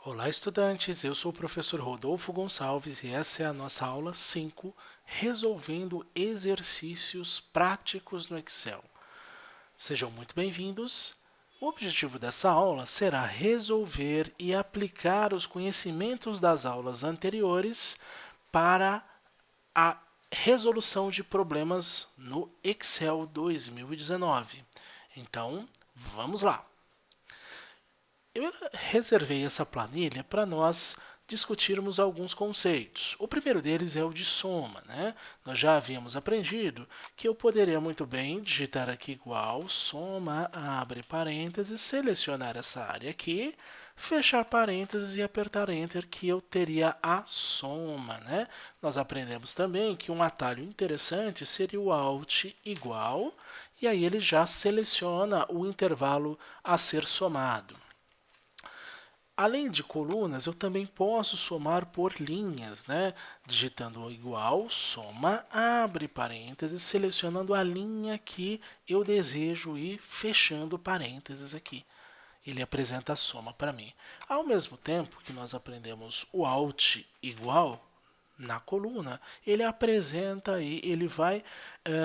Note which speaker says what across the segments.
Speaker 1: Olá, estudantes! Eu sou o professor Rodolfo Gonçalves e essa é a nossa aula 5, resolvendo exercícios práticos no Excel. Sejam muito bem-vindos. O objetivo dessa aula será resolver e aplicar os conhecimentos das aulas anteriores para a resolução de problemas no Excel 2019. Então, vamos lá! Eu reservei essa planilha para nós discutirmos alguns conceitos. O primeiro deles é o de soma, né? Nós já havíamos aprendido que eu poderia muito bem digitar aqui igual, soma, abre parênteses, selecionar essa área aqui, fechar parênteses e apertar Enter, que eu teria a soma, né? Nós aprendemos também que um atalho interessante seria o Alt igual, e aí ele já seleciona o intervalo a ser somado. Além de colunas, eu também posso somar por linhas, né? Digitando igual, soma, abre parênteses, selecionando a linha que eu desejo e fechando parênteses aqui. Ele apresenta a soma para mim. Ao mesmo tempo que nós aprendemos o Alt igual, na coluna, ele apresenta aí, ele vai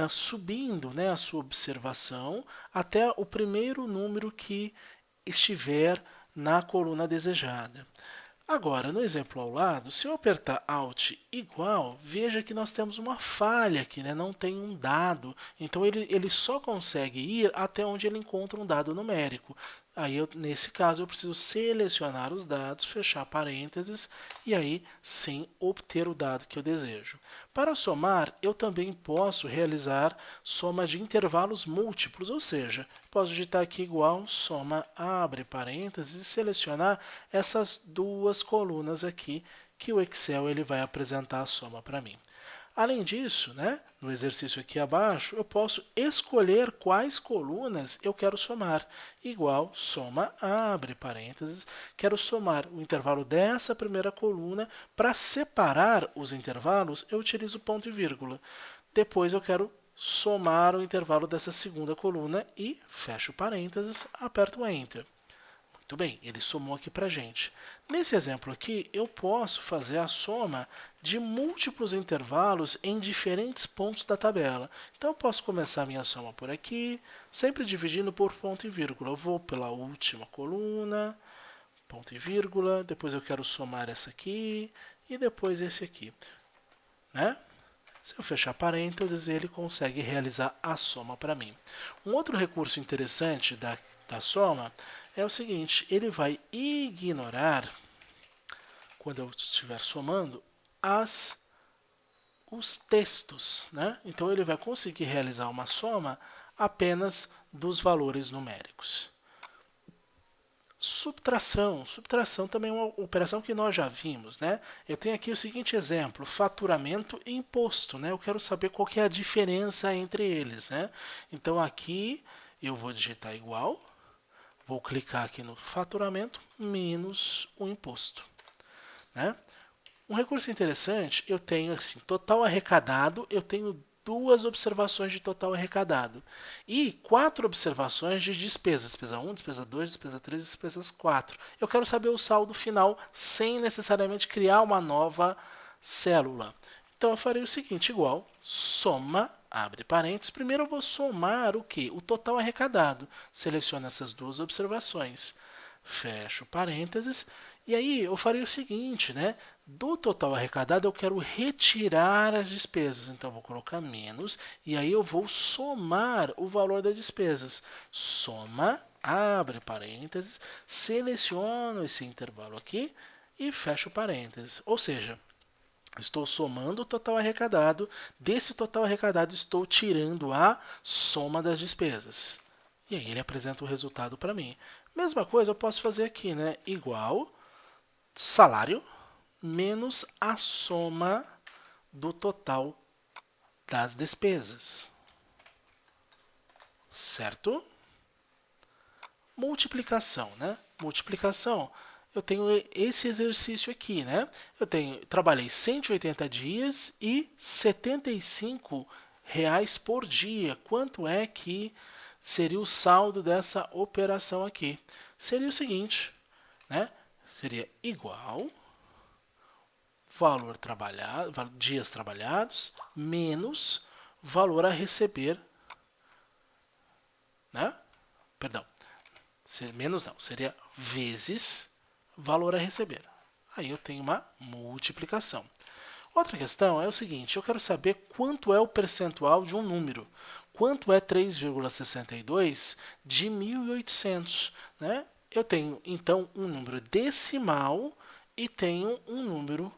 Speaker 1: subindo, né, a sua observação até o primeiro número que estiver na coluna desejada. Agora, no exemplo ao lado, se eu apertar Alt igual, veja que nós temos uma falha aqui, né? Não tem um dado. Então, ele só consegue ir até onde ele encontra um dado numérico. Aí, nesse caso, eu preciso selecionar os dados, fechar parênteses e aí sim obter o dado que eu desejo. Para somar, eu também posso realizar soma de intervalos múltiplos, ou seja, posso digitar aqui igual, soma, abre parênteses e selecionar essas duas colunas aqui que o Excel ele vai apresentar a soma para mim. Além disso, né, no exercício aqui abaixo, eu posso escolher quais colunas eu quero somar. Igual, soma, abre parênteses. Quero somar o intervalo dessa primeira coluna. Para separar os intervalos, eu utilizo ponto e vírgula. Depois eu quero somar o intervalo dessa segunda coluna e fecho parênteses, aperto Enter. Muito bem, ele somou aqui para a gente. Nesse exemplo aqui, eu posso fazer a soma de múltiplos intervalos em diferentes pontos da tabela. Então, eu posso começar a minha soma por aqui, sempre dividindo por ponto e vírgula. Eu vou pela última coluna, ponto e vírgula, depois eu quero somar essa aqui e depois esse aqui, né? Se eu fechar parênteses, ele consegue realizar a soma para mim. Um outro recurso interessante da soma é o seguinte, ele vai ignorar, quando eu estiver somando, os textos, né? Então, ele vai conseguir realizar uma soma apenas dos valores numéricos. Subtração. Subtração também é uma operação que nós já vimos, né? Eu tenho aqui o seguinte exemplo, faturamento e imposto, né? Eu quero saber qual que é a diferença entre eles, né? Então, aqui eu vou digitar igual, vou clicar aqui no faturamento menos o imposto, né? Um recurso interessante, eu tenho assim, total arrecadado, eu tenho duas observações de total arrecadado e 4 observações de despesas, despesa 1, despesa 2, despesa 3, despesas 4. Eu quero saber o saldo final sem necessariamente criar uma nova célula. Então, eu farei o seguinte, igual, soma, abre parênteses, primeiro eu vou somar o quê? O total arrecadado. Seleciono essas duas observações, fecho parênteses, e aí eu farei o seguinte, né? Do total arrecadado eu quero retirar as despesas, então vou colocar menos, e aí eu vou somar o valor das despesas. Soma, abre parênteses, seleciono esse intervalo aqui e fecho parênteses. Ou seja, estou somando o total arrecadado, desse total arrecadado estou tirando a soma das despesas. E aí ele apresenta o resultado para mim. Mesma coisa eu posso fazer aqui, né? Igual salário menos a soma do total das despesas. Certo? Multiplicação, né? Multiplicação, eu tenho esse exercício aqui, né? Trabalhei 180 dias e R$ 75 por dia. Quanto é que seria o saldo dessa operação aqui? Seria o seguinte, né? seria igual valor trabalhado, dias trabalhados, menos valor a receber, né? Perdão, menos não, seria vezes valor a receber. Aí eu tenho uma multiplicação. Outra questão é o seguinte, eu quero saber quanto é o percentual de um número. Quanto é 3,62 de 1.800, né? Eu tenho, então, um número decimal e tenho um número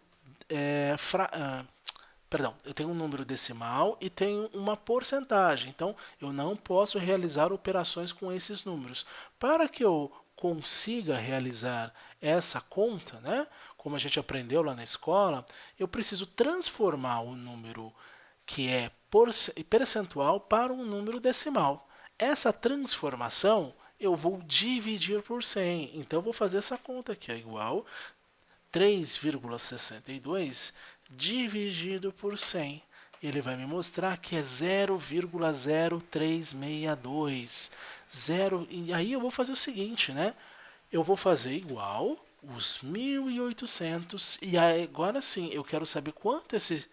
Speaker 1: perdão, eu tenho um número decimal e tenho uma porcentagem. Então, eu não posso realizar operações com esses números. Para que eu consiga realizar essa conta, né, como a gente aprendeu lá na escola, eu preciso transformar o número que é percentual para um número decimal. Essa transformação eu vou dividir por 100. Então, eu vou fazer essa conta aqui, igual 3,62 dividido por 100. Ele vai me mostrar que é 0,0362. E aí eu vou fazer o seguinte, né? Eu vou fazer igual os 1.800 e agora sim, eu quero saber quanto esses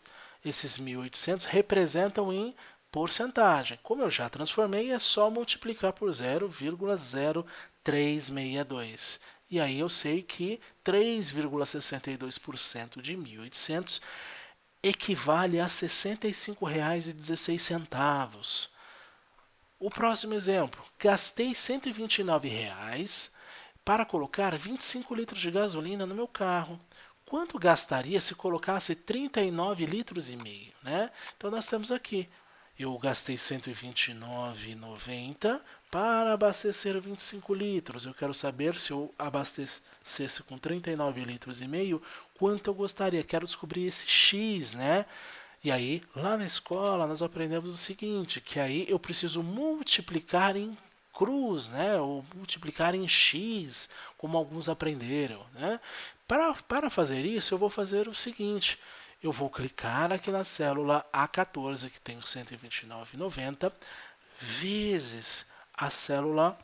Speaker 1: 1.800 representam em porcentagem. Como eu já transformei, é só multiplicar por 0,0362. E aí eu sei que 3,62% de 1.800 equivale a R$ 65,16. O próximo exemplo, gastei R$ 129 para colocar 25 litros de gasolina no meu carro. Quanto gastaria se colocasse 39 litros e meio, né? Então nós temos aqui, eu gastei R$ 129,90 para abastecer 25 litros. Eu quero saber se eu abastecesse com 39 litros e meio, quanto eu gostaria. Quero descobrir esse X, né? E aí, lá na escola, nós aprendemos o seguinte, que aí eu preciso multiplicar em cruz, né? Ou multiplicar em X, como alguns aprenderam, né? Para fazer isso, eu vou fazer o seguinte, eu vou clicar aqui na célula A14, que tem o 129,90, vezes a célula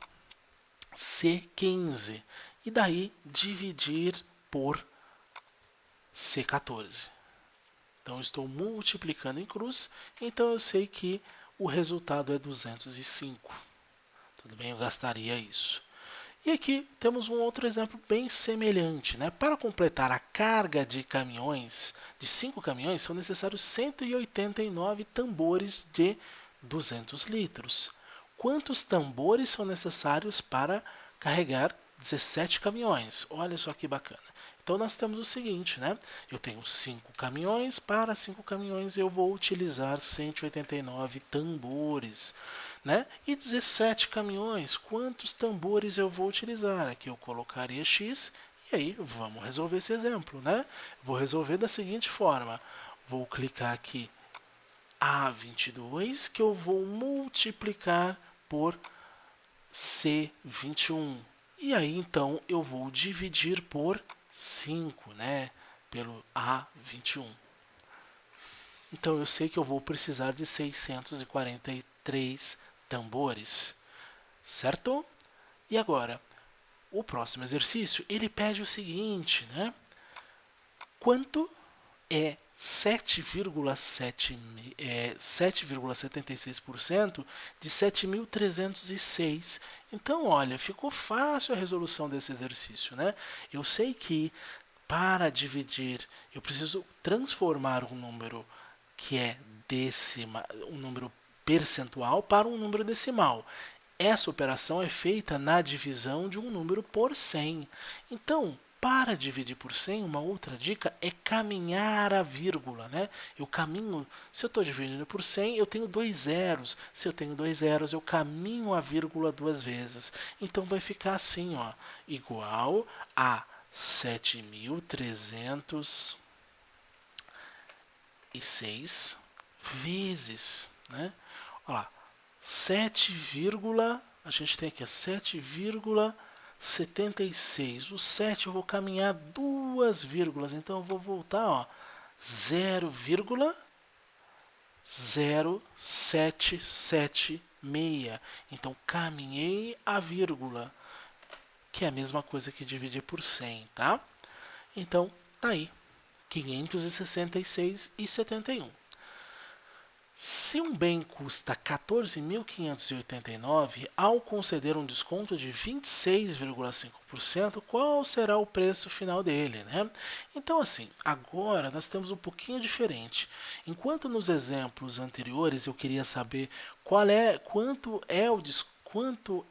Speaker 1: C15, e daí dividir por C14. Então, estou multiplicando em cruz, então eu sei que o resultado é 205. Tudo bem, eu gastaria isso. E aqui temos um outro exemplo bem semelhante, né? Para completar a carga de caminhões, de 5 caminhões, são necessários 189 tambores de 200 litros. Quantos tambores são necessários para carregar 17 caminhões? Olha só que bacana. Então, nós temos o seguinte, né? Eu tenho 5 caminhões, para 5 caminhões eu vou utilizar 189 tambores, né? E 17 caminhões, quantos tambores eu vou utilizar? Aqui eu colocaria X, e aí vamos resolver esse exemplo, né? Vou resolver da seguinte forma, vou clicar aqui A22, que eu vou multiplicar por C21. E aí, então, eu vou dividir por 5, né? Pelo A21. Então, eu sei que eu vou precisar de 643 tambores, certo? E agora, o próximo exercício, ele pede o seguinte, né? Quanto é 7,76% de 7.306. Então, olha, ficou fácil a resolução desse exercício, né? Eu sei que para dividir, eu preciso transformar um número que é um número percentual para um número decimal. Essa operação é feita na divisão de um número por 100. Então, para dividir por 100, uma outra dica é caminhar a vírgula, né? Eu caminho, se eu estou dividindo por 100, eu tenho 2 zeros. Se eu tenho 2 zeros, eu caminho a vírgula 2 vezes. Então, vai ficar assim, ó, igual a 7.306 vezes, né? Olha lá, 7, a gente tem aqui 7,76. O 7 eu vou caminhar 2 vírgulas, então eu vou voltar, ó, 0,0776. Então caminhei a vírgula, que é a mesma coisa que dividir por 100, tá? Então, tá aí, 566,71. Se um bem custa 14.589, ao conceder um desconto de 26,5%, qual será o preço final dele, né? Então, assim, agora nós temos um pouquinho diferente. Enquanto nos exemplos anteriores eu queria saber quanto é o desconto,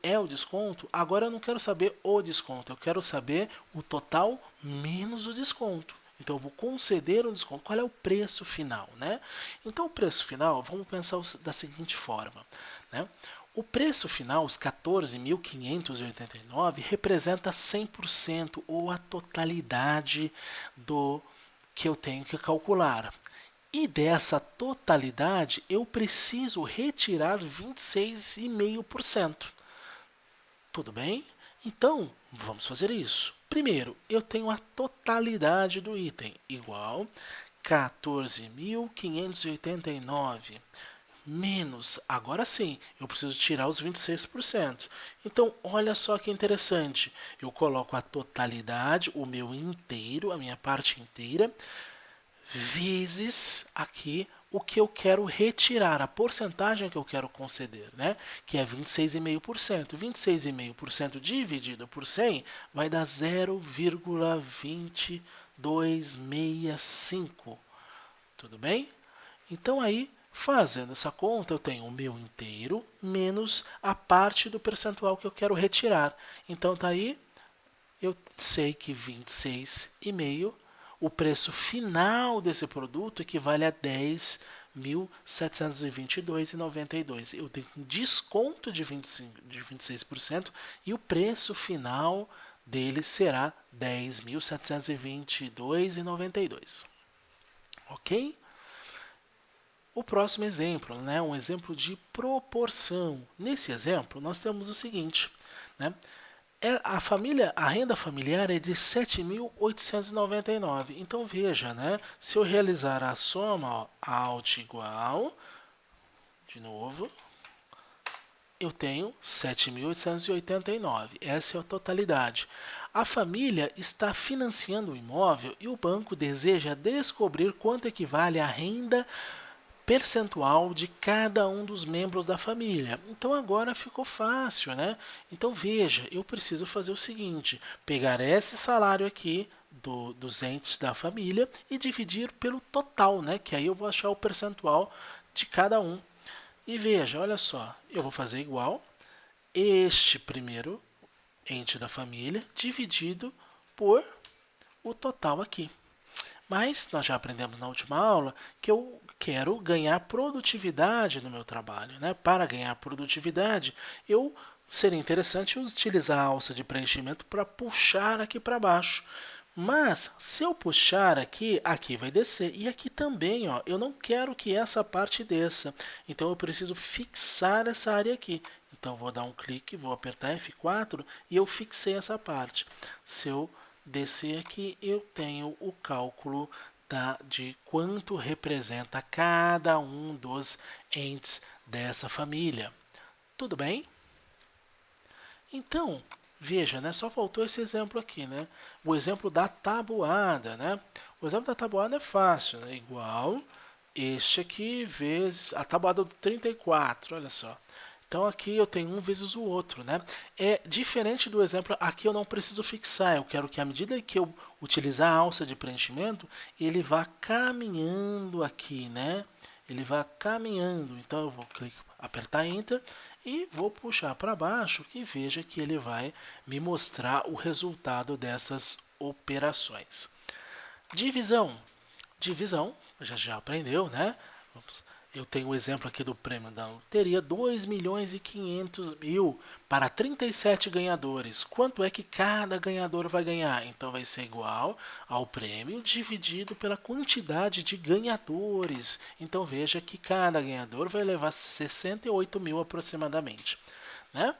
Speaker 1: agora eu não quero saber o desconto, eu quero saber o total menos o desconto. Então, eu vou conceder um desconto. Qual é o preço final, né? Então, o preço final, vamos pensar da seguinte forma, né? O preço final, os 14.589, representa 100% ou a totalidade do que eu tenho que calcular. E dessa totalidade, eu preciso retirar 26,5%. Tudo bem? Então, vamos fazer isso. Primeiro, eu tenho a totalidade do item, igual 14.589 menos, agora sim, eu preciso tirar os 26%. Então, olha só que interessante. Eu coloco a totalidade, o meu inteiro, a minha parte inteira, vezes aqui o que eu quero retirar, a porcentagem que eu quero conceder, né? Que é 26,5%. 26,5% dividido por 100 vai dar 0,2265. Tudo bem? Então aí, fazendo essa conta, eu tenho o meu inteiro menos a parte do percentual que eu quero retirar. Então tá aí, eu sei que 26,5, o preço final desse produto equivale a 10.722,92. Eu tenho um desconto de 26% e o preço final dele será 10.722,92. Ok? O próximo exemplo, né, um exemplo de proporção. Nesse exemplo, nós temos o seguinte, né? A renda familiar é de 7.899. Então veja, né? Se eu realizar a soma, ó, alt igual, de novo, eu tenho 7.889. Essa é a totalidade. A família está financiando o imóvel e o banco deseja descobrir quanto equivale a renda percentual de cada um dos membros da família. Então agora ficou fácil, né? Então veja, eu preciso fazer o seguinte, pegar esse salário aqui dos entes da família e dividir pelo total, né? Que aí eu vou achar o percentual de cada um. E veja, olha só, eu vou fazer igual este primeiro ente da família dividido por o total aqui. Mas nós já aprendemos na última aula que eu quero ganhar produtividade no meu trabalho, né? Para ganhar produtividade, seria interessante utilizar a alça de preenchimento para puxar aqui para baixo. Mas se eu puxar aqui, aqui vai descer. E aqui também, ó, eu não quero que essa parte desça. Então eu preciso fixar essa área aqui. Então vou dar um clique, vou apertar F4 e eu fixei essa parte. Se eu descer aqui, eu tenho o cálculo de quanto representa cada um dos entes dessa família. Tudo bem? Então, veja, né? Só faltou esse exemplo aqui, né? O exemplo da tabuada, né? O exemplo da tabuada é fácil, né? Igual este aqui vezes a tabuada do 34, olha só. Então aqui eu tenho um vezes o outro, né? É diferente do exemplo, aqui eu não preciso fixar, eu quero que à medida que eu utilizar a alça de preenchimento, ele vá caminhando aqui, né? Ele vá caminhando, então eu vou apertar Enter e vou puxar para baixo que veja que ele vai me mostrar o resultado dessas operações. Divisão. Divisão, já aprendeu, né? Eu tenho o exemplo aqui do prêmio da loteria, 2.500.000 para 37 ganhadores. Quanto é que cada ganhador vai ganhar? Então vai ser igual ao prêmio dividido pela quantidade de ganhadores. Então veja que cada ganhador vai levar 68 mil aproximadamente, né?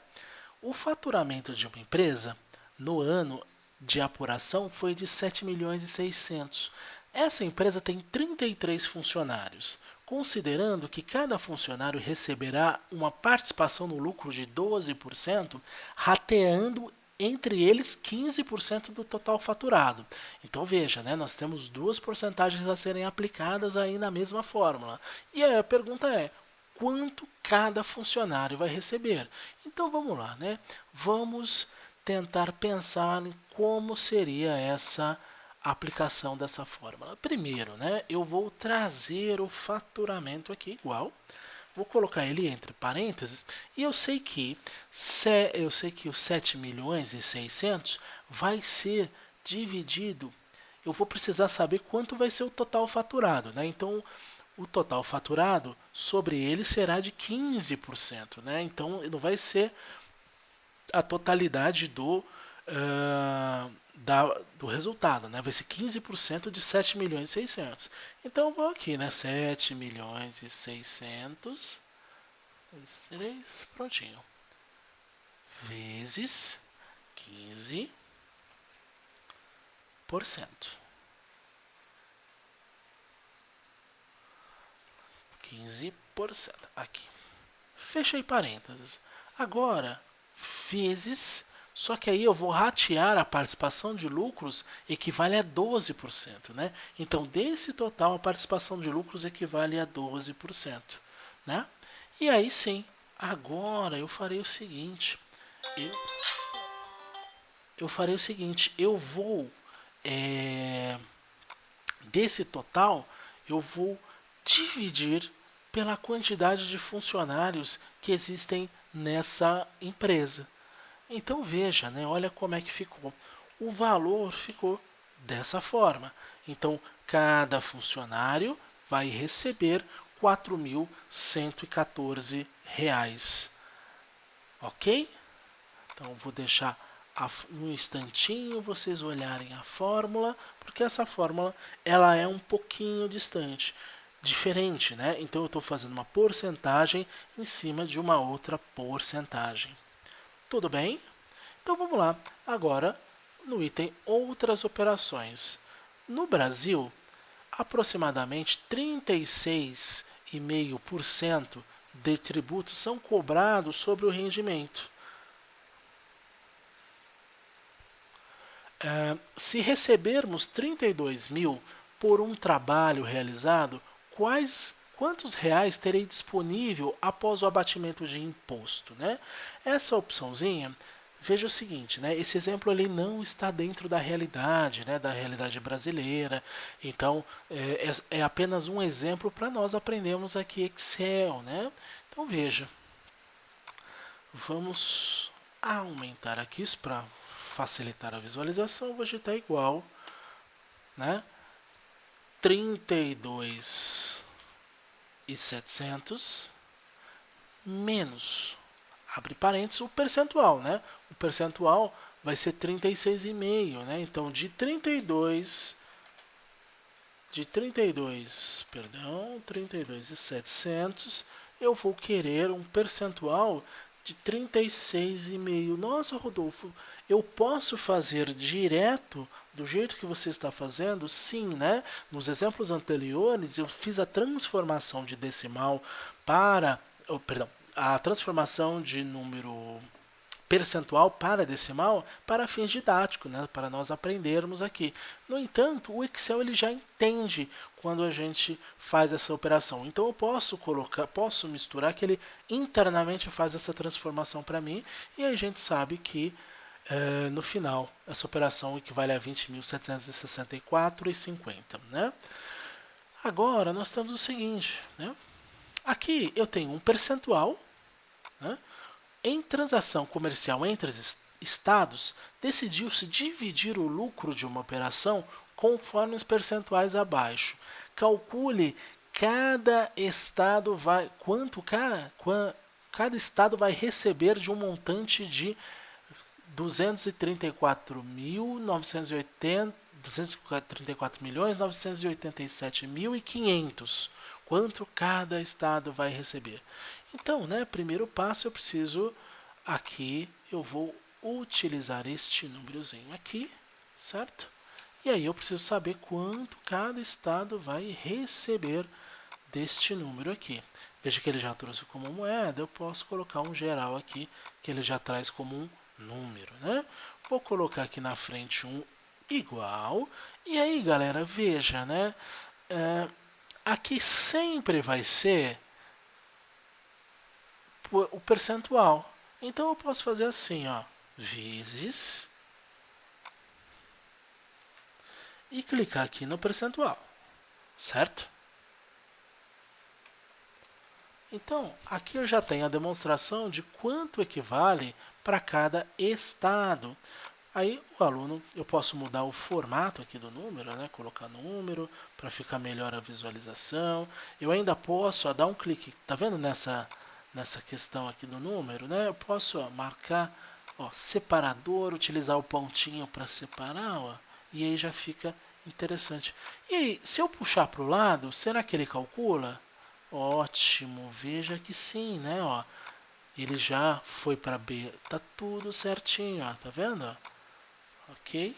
Speaker 1: O faturamento de uma empresa no ano de apuração foi de 7.600.000. Essa empresa tem 33 funcionários. Considerando que cada funcionário receberá uma participação no lucro de 12%, rateando entre eles 15% do total faturado. Então veja, né, nós temos duas porcentagens a serem aplicadas aí na mesma fórmula. E aí a pergunta é, quanto cada funcionário vai receber? Então vamos lá, né? Vamos tentar pensar em como seria essa aplicação dessa fórmula. Primeiro, né, eu vou trazer o faturamento aqui igual. Vou colocar ele entre parênteses e eu sei que os 7 milhões e 600 vai ser dividido. Eu vou precisar saber quanto vai ser o total faturado, né? Então, o total faturado sobre ele será de 15%, né? Então, não vai ser a totalidade do resultado, né? Vai ser 15% de 7 milhões e 600. Então, eu vou aqui, né? 7 milhões e 600, 3, prontinho, vezes 15%. 15%. Aqui. Fechei parênteses. Agora, vezes, só que aí eu vou ratear a participação de lucros equivale a 12%, né? Então, desse total, a participação de lucros equivale a 12%, né? E aí sim, agora eu farei o seguinte, eu vou, desse total, eu vou dividir pela quantidade de funcionários que existem nessa empresa. Então veja, né, olha como é que ficou. O valor ficou dessa forma. Então, cada funcionário vai receber R$ 4.114. Ok? Então, vou deixar um instantinho vocês olharem a fórmula, porque essa fórmula ela é um pouquinho diferente, né? Então, eu estou fazendo uma porcentagem em cima de uma outra porcentagem. Tudo bem? Então, vamos lá. Agora, no item Outras Operações. No Brasil, aproximadamente 36,5% de tributos são cobrados sobre o rendimento. Se recebermos 32 mil por um trabalho realizado, quantos reais terei disponível após o abatimento de imposto, né? Essa opçãozinha, veja o seguinte, né? Esse exemplo ele não está dentro da realidade, né? Da realidade brasileira. Então, é apenas um exemplo para nós aprendermos aqui Excel, né? Então, veja. Vamos aumentar aqui isso para facilitar a visualização. Vou digitar igual, né? 32.700 menos, abre parênteses, o percentual, né? O percentual vai ser 36,5, né? Então, de 32.700, eu vou querer um percentual de 36,5. Nossa, Rodolfo, eu posso fazer direto do jeito que você está fazendo? Sim, né? Nos exemplos anteriores, eu fiz a transformação de decimal para... perdão, a transformação de número percentual para decimal para fins didáticos, né? Para nós aprendermos aqui. No entanto, o Excel ele já entende quando a gente faz essa operação. Então eu posso misturar que ele internamente faz essa transformação para mim e a gente sabe que no final essa operação equivale a 20.764,50, né? Agora nós temos o seguinte, né? Aqui eu tenho um percentual, né? Em transação comercial entre estados, decidiu-se dividir o lucro de uma operação conforme os percentuais abaixo. Calcule quanto cada estado vai receber de um montante de 234.987.500. Quanto cada estado vai receber. Então, né, primeiro passo, eu vou utilizar este númerozinho aqui, certo? E aí eu preciso saber quanto cada estado vai receber deste número aqui. Veja que ele já trouxe como moeda, eu posso colocar um geral aqui, que ele já traz como um número, né? Vou colocar aqui na frente um igual. E aí, galera, veja, né? Aqui sempre vai ser o percentual. Então, eu posso fazer assim, ó, vezes, e clicar aqui no percentual, certo? Então, aqui eu já tenho a demonstração de quanto equivale para cada estado. Aí o aluno, eu posso mudar o formato aqui do número, né? Colocar número para ficar melhor a visualização. Eu ainda posso dar um clique, tá vendo nessa questão aqui do número, né? Eu posso marcar, ó, separador, utilizar o pontinho para separar, ó, e aí já fica interessante. E aí, se eu puxar para o lado, será que ele calcula? Ótimo, veja que sim, né? Ó, ele já foi para B, tá tudo certinho, ó, tá vendo? Ok?